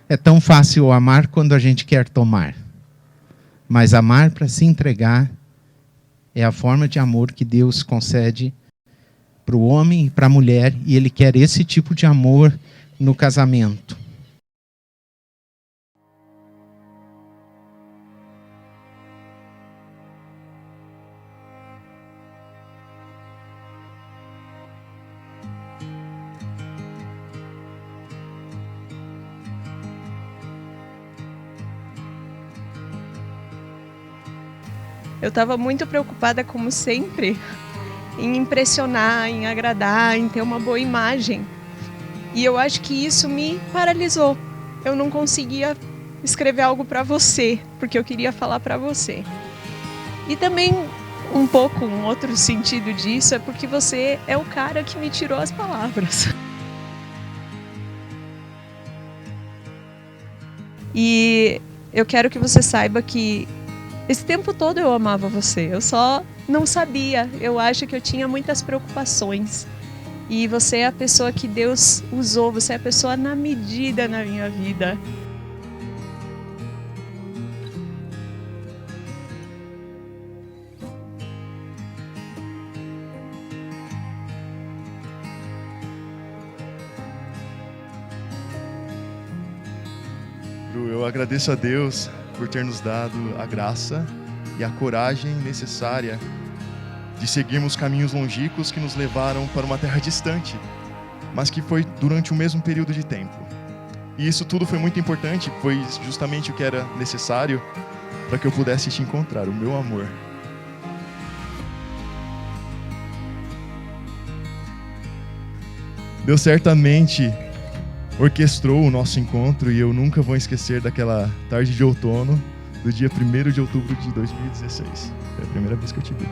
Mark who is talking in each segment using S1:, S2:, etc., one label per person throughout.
S1: É tão fácil amar quando a gente quer tomar. Mas amar para se entregar é a forma de amor que Deus concede para o homem e para a mulher. E Ele quer esse tipo de amor no casamento.
S2: Eu estava muito preocupada, como sempre, em impressionar, em agradar, em ter uma boa imagem. E eu acho que isso me paralisou. Eu não conseguia escrever algo para você, porque eu queria falar para você. E também, um pouco, um outro sentido disso é porque você é o cara que me tirou as palavras. E eu quero que você saiba que esse tempo todo eu amava você, eu só não sabia. Eu acho que eu tinha muitas preocupações. E você é a pessoa que Deus usou, você é a pessoa na medida na minha vida.
S3: Eu agradeço a Deus por ter nos dado a graça e a coragem necessária de seguirmos caminhos longínquos que nos levaram para uma terra distante, mas que foi durante o mesmo período de tempo. E isso tudo foi muito importante, foi justamente o que era necessário para que eu pudesse te encontrar, o meu amor. Deus certamente orquestrou o nosso encontro e eu nunca vou esquecer daquela tarde de outono do dia 1º de outubro de 2016. Foi a primeira vez que eu te vi.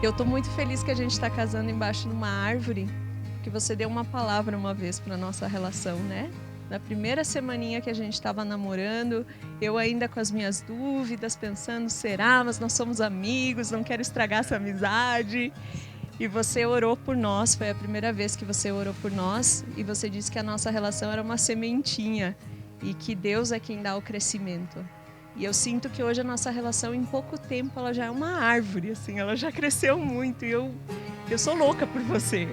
S2: Eu tô muito feliz que a gente tá casando embaixo de uma árvore, que você deu uma palavra uma vez pra nossa relação, né? Na primeira semaninha que a gente tava namorando, eu ainda com as minhas dúvidas, pensando, será? Mas nós somos amigos, não quero estragar essa amizade. E você orou por nós, foi a primeira vez que você orou por nós, e você disse que a nossa relação era uma sementinha, e que Deus é quem dá o crescimento. E eu sinto que hoje a nossa relação, em pouco tempo, ela já é uma árvore, assim, ela já cresceu muito. E eu sou louca por você.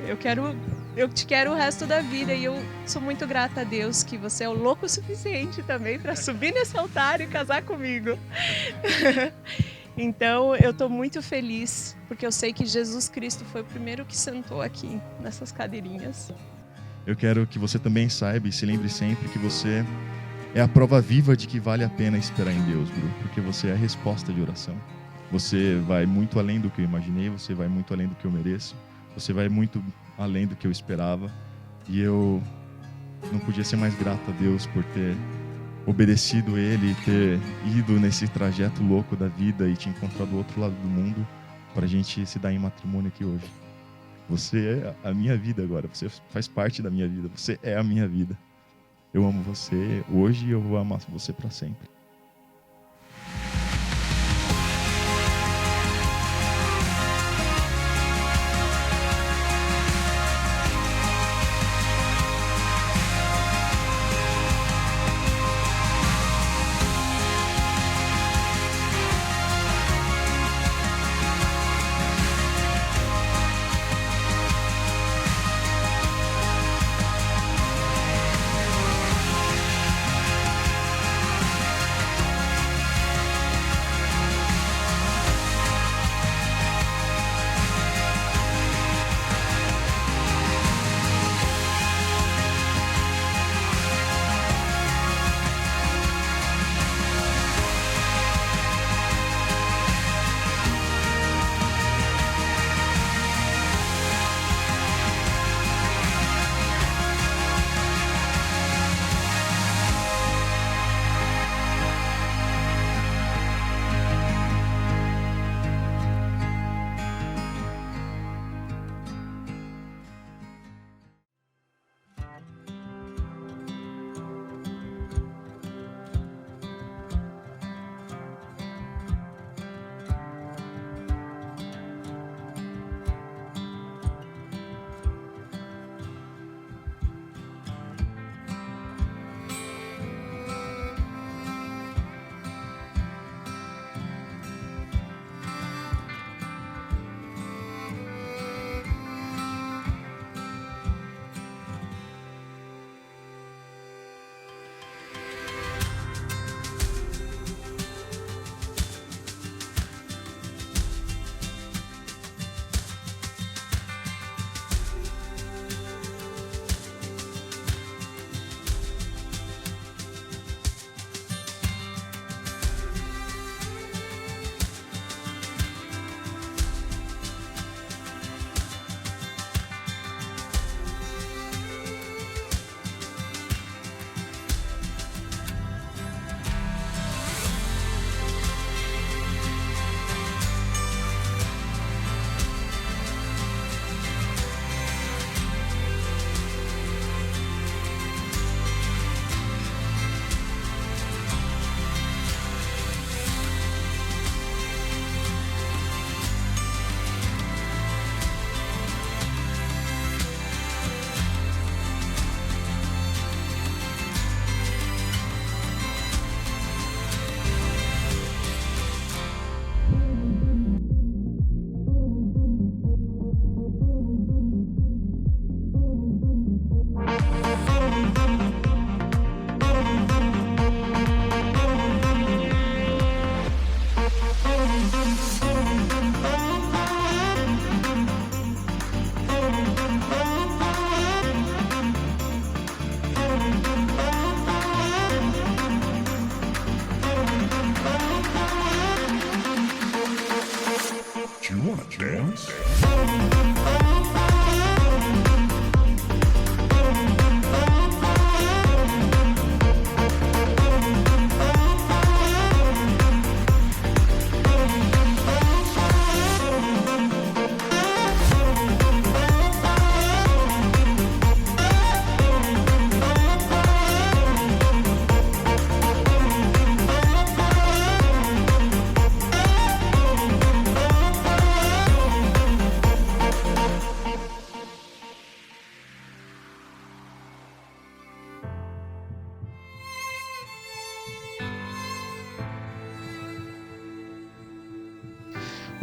S2: Eu te quero o resto da vida. E eu sou muito grata a Deus que você é o louco o suficiente também para subir nesse altar e casar comigo. Então, eu estou muito feliz, porque eu sei que Jesus Cristo foi o primeiro que sentou aqui, nessas cadeirinhas.
S3: Eu quero que você também saiba e se lembre sempre que você é a prova viva de que vale a pena esperar em Deus, Bru, porque você é a resposta de oração. Você vai muito além do que eu imaginei, você vai muito além do que eu mereço, você vai muito além do que eu esperava. E eu não podia ser mais grato a Deus por ter obedecido Ele, ter ido nesse trajeto louco da vida e te encontrar do outro lado do mundo para a gente se dar em matrimônio aqui hoje. Você é a minha vida agora, você faz parte da minha vida, você é a minha vida. Eu amo você hoje e eu vou amar você para sempre.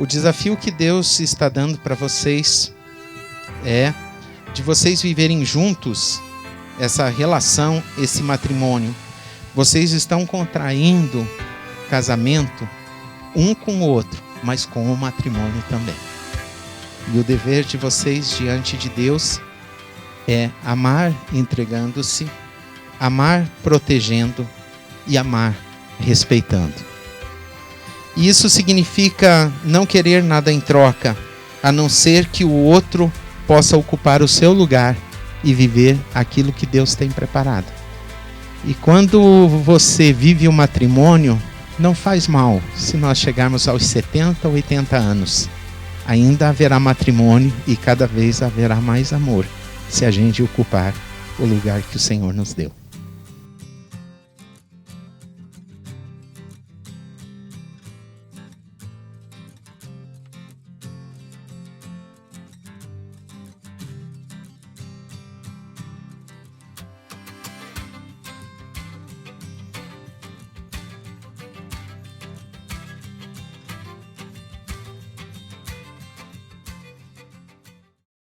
S1: O desafio que Deus está dando para vocês é de vocês viverem juntos essa relação, esse matrimônio. Vocês estão contraindo casamento um com o outro, mas com o matrimônio também. E o dever de vocês diante de Deus é amar entregando-se, amar protegendo e amar respeitando. E isso significa não querer nada em troca, a não ser que o outro possa ocupar o seu lugar e viver aquilo que Deus tem preparado. E quando você vive o matrimônio, não faz mal se nós chegarmos aos 70, 80 anos. Ainda haverá matrimônio e cada vez haverá mais amor se a gente ocupar o lugar que o Senhor nos deu.